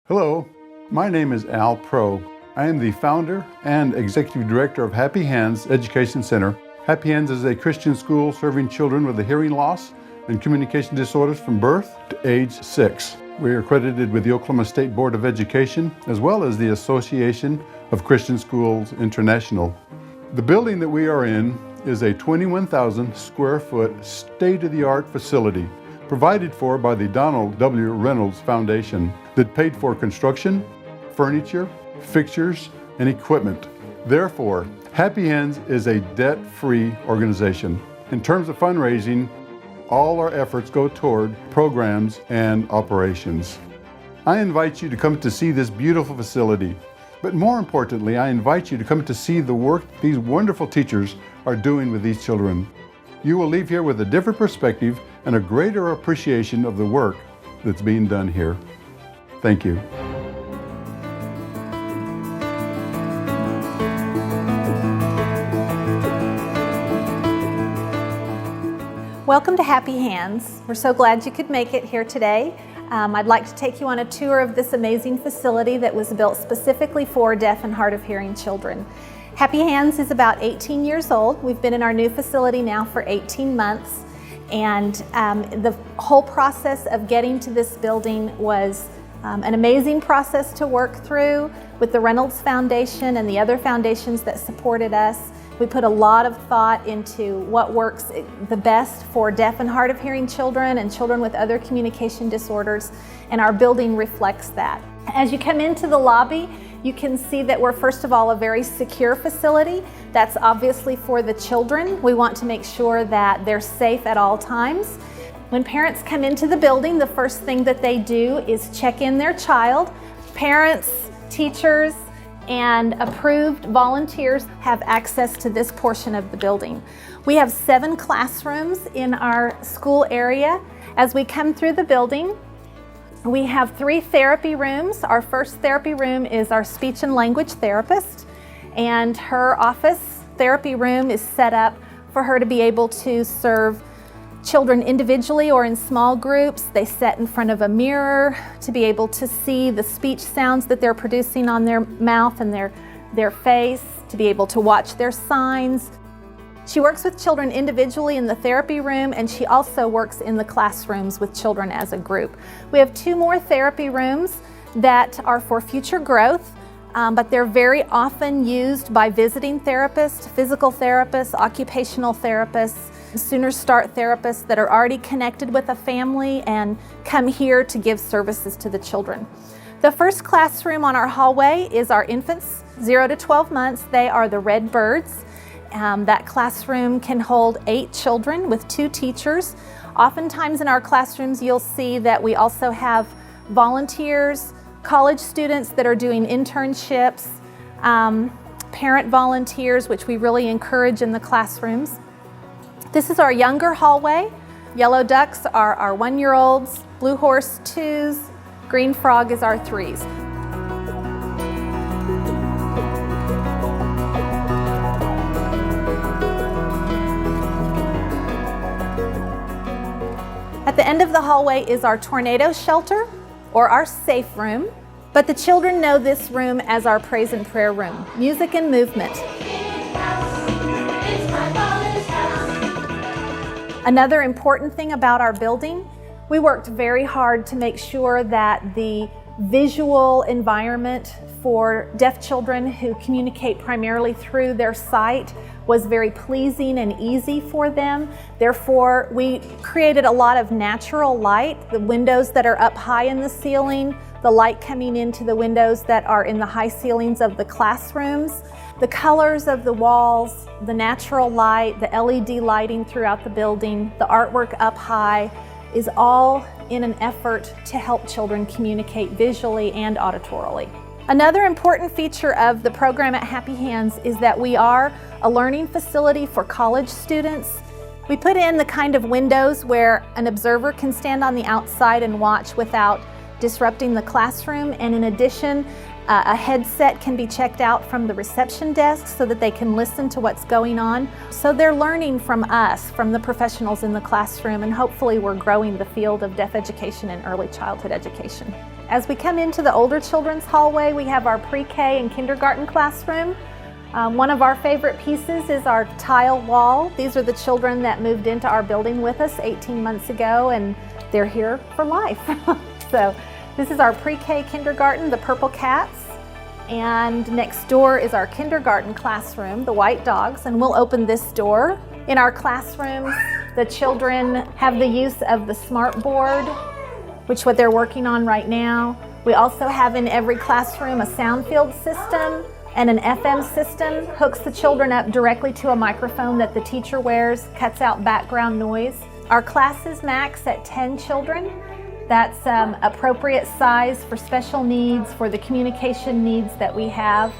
Hello, my name is Al Pro. I am the founder and executive director of Happy Hands Education Center. Happy Hands is a Christian school serving children with a hearing loss and communication disorders from birth to age 6. We are accredited with the Oklahoma State Board of Education as well as the Association of Christian Schools International. The building that we are in is a 21,000 square foot state-of-the-art facility provided for by the Donald W. Reynolds Foundation that paid for construction, furniture, fixtures, and equipment. Therefore, Happy Hands is a debt-free organization. In terms of fundraising, all our efforts go toward programs and operations. I invite you to come to see this beautiful facility, but more importantly, I invite you to come to see the work these wonderful teachers are doing with these children. You will leave here with a different perspective and a greater appreciation of the work that's being done here. Thank you. Welcome to Happy Hands. We're so glad you could make it here today. I'd like to take you on a tour of this amazing facility that was built specifically for deaf and hard of hearing children. Happy Hands is about 18 years old. We've been in our new facility now for 18 months. And the whole process of getting to this building was an amazing process to work through with the Reynolds Foundation and the other foundations that supported us. We put a lot of thought into what works the best for deaf and hard of hearing children and children with other communication disorders, and our building reflects that. As you come into the lobby, you can see that we're first of all a very secure facility. That's obviously for the children. We want to make sure that they're safe at all times. When parents come into the building, the first thing that they do is check in their child. Parents, teachers, and approved volunteers have access to this portion of the building. We have 7 classrooms in our school area. As we come through the building, we have 3 therapy rooms. Our first therapy room is our speech and language therapist, and her office therapy room is set up for her to be able to serve children individually or in small groups. They sit in front of a mirror to be able to see the speech sounds that they're producing on their mouth and their face, to be able to watch their signs. She works with children individually in the therapy room, and she also works in the classrooms with children as a group. We have 2 more therapy rooms that are for future growth, but they're very often used by visiting therapists, physical therapists, occupational therapists, Sooner Start therapists that are already connected with a family and come here to give services to the children. The first classroom on our hallway is our infants, 0 to 12 months. They are the Red Birds. That classroom can hold 8 children with 2 teachers. Oftentimes in our classrooms, you'll see that we also have volunteers, college students that are doing internships, parent volunteers, which we really encourage in the classrooms. This is our younger hallway. Yellow ducks are our 1-year-olds, blue horse 2s, green frog is our 3s. At the end of the hallway is our tornado shelter, or our safe room, but the children know this room as our praise and prayer room, music and movement. Another important thing about our building, we worked very hard to make sure that the visual environment for deaf children who communicate primarily through their sight was very pleasing and easy for them. Therefore, we created a lot of natural light, the windows that are up high in the ceiling, the light coming into the windows that are in the high ceilings of the classrooms, the colors of the walls, the natural light, the LED lighting throughout the building, the artwork up high is all in an effort to help children communicate visually and auditorily. Another important feature of the program at Happy Hands is that we are a learning facility for college students. We put in the kind of windows where an observer can stand on the outside and watch without disrupting the classroom, and in addition, A headset can be checked out from the reception desk so that they can listen to what's going on. So they're learning from us, from the professionals in the classroom, and hopefully we're growing the field of deaf education and early childhood education. As we come into the older children's hallway, we have our pre-K and kindergarten classroom. One of our favorite pieces is our tile wall. These are the children that moved into our building with us 18 months ago, and they're here for life. So this is our pre-K kindergarten, the Purple Cats. And next door is our kindergarten classroom, the White Dogs, and we'll open this door. In our classrooms, the children have the use of the smart board, which is what they're working on right now. We also have in every classroom a sound field system and an FM system, hooks the children up directly to a microphone that the teacher wears, cuts out background noise. Our classes max at 10 children. That's appropriate size for special needs, for the communication needs that we have.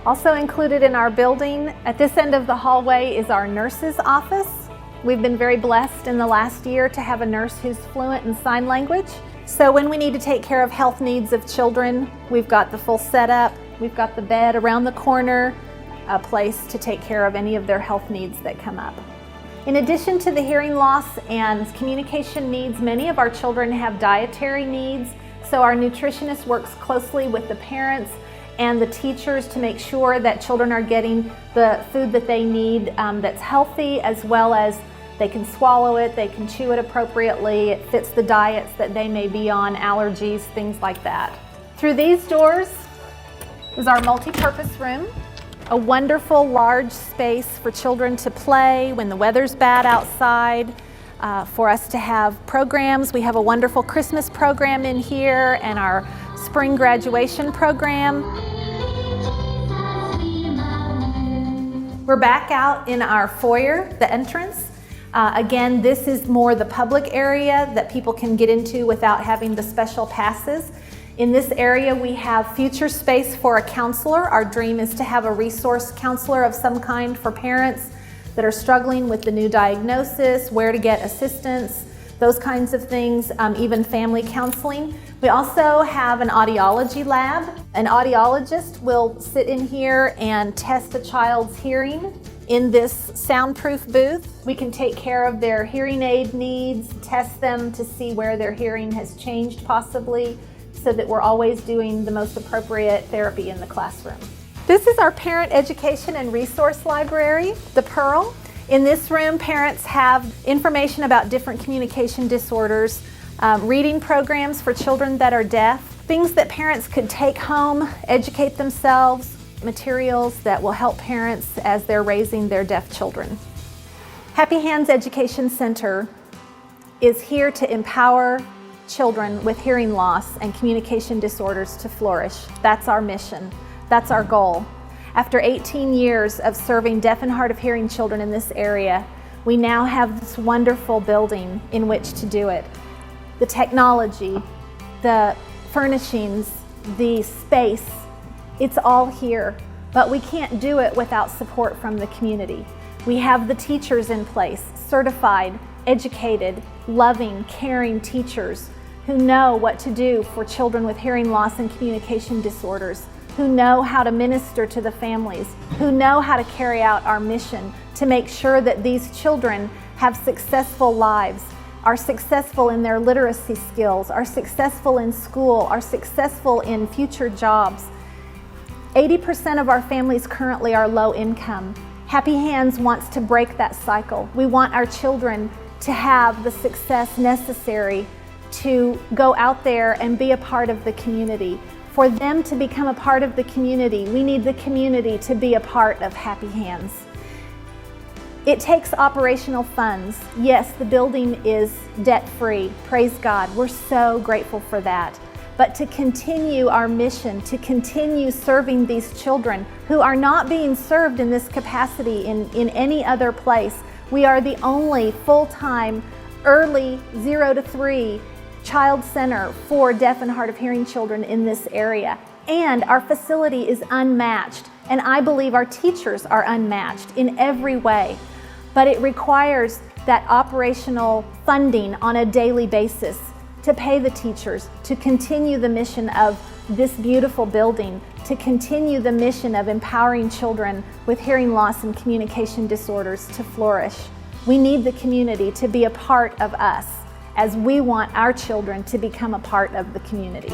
Also included in our building, at this end of the hallway, is our nurse's office. We've been very blessed in the last year to have a nurse who's fluent in sign language. So when we need to take care of health needs of children, we've got the full setup. We've got the bed around the corner, a place to take care of any of their health needs that come up. In addition to the hearing loss and communication needs, many of our children have dietary needs. So our nutritionist works closely with the parents and the teachers to make sure that children are getting the food that they need that's healthy, as well as they can swallow it, they can chew it appropriately, it fits the diets that they may be on, allergies, things like that. Through these doors is our multi-purpose room. A wonderful large space for children to play when the weather's bad outside, for us to have programs. We have a wonderful Christmas program in here and our spring graduation program. We're back out in our foyer, the entrance. Again, this is more the public area that people can get into without having the special passes. In this area, we have future space for a counselor. Our dream is to have a resource counselor of some kind for parents that are struggling with the new diagnosis, where to get assistance, those kinds of things, even family counseling. We also have an audiology lab. An audiologist will sit in here and test a child's hearing in this soundproof booth. We can take care of their hearing aid needs, test them to see where their hearing has changed possibly, so that we're always doing the most appropriate therapy in the classroom. This is our Parent Education and Resource Library, the Pearl. In this room, parents have information about different communication disorders, reading programs for children that are deaf, things that parents could take home, educate themselves, materials that will help parents as they're raising their deaf children. Happy Hands Education Center is here to empower children with hearing loss and communication disorders to flourish. That's our mission. That's our goal. After 18 years of serving deaf and hard of hearing children in this area, we now have this wonderful building in which to do it. The technology, the furnishings, the space, it's all here, but we can't do it without support from the community. We have the teachers in place, certified, educated, loving, caring teachers who know what to do for children with hearing loss and communication disorders, who know how to minister to the families, who know how to carry out our mission to make sure that these children have successful lives, are successful in their literacy skills, are successful in school, are successful in future jobs. 80% of our families currently are low income. Happy Hands wants to break that cycle. We want our children to have the success necessary to go out there and be a part of the community. For them to become a part of the community, we need the community to be a part of Happy Hands. It takes operational funds. Yes, the building is debt-free. Praise God, we're so grateful for that. But to continue our mission, to continue serving these children who are not being served in this capacity in any other place, we are the only full-time early 0 to 3 child center for deaf and hard of hearing children in this area. And our facility is unmatched, and I believe our teachers are unmatched in every way. But it requires that operational funding on a daily basis to pay the teachers, to continue the mission of this beautiful building, to continue the mission of empowering children with hearing loss and communication disorders to flourish. We need the community to be a part of us as we want our children to become a part of the community.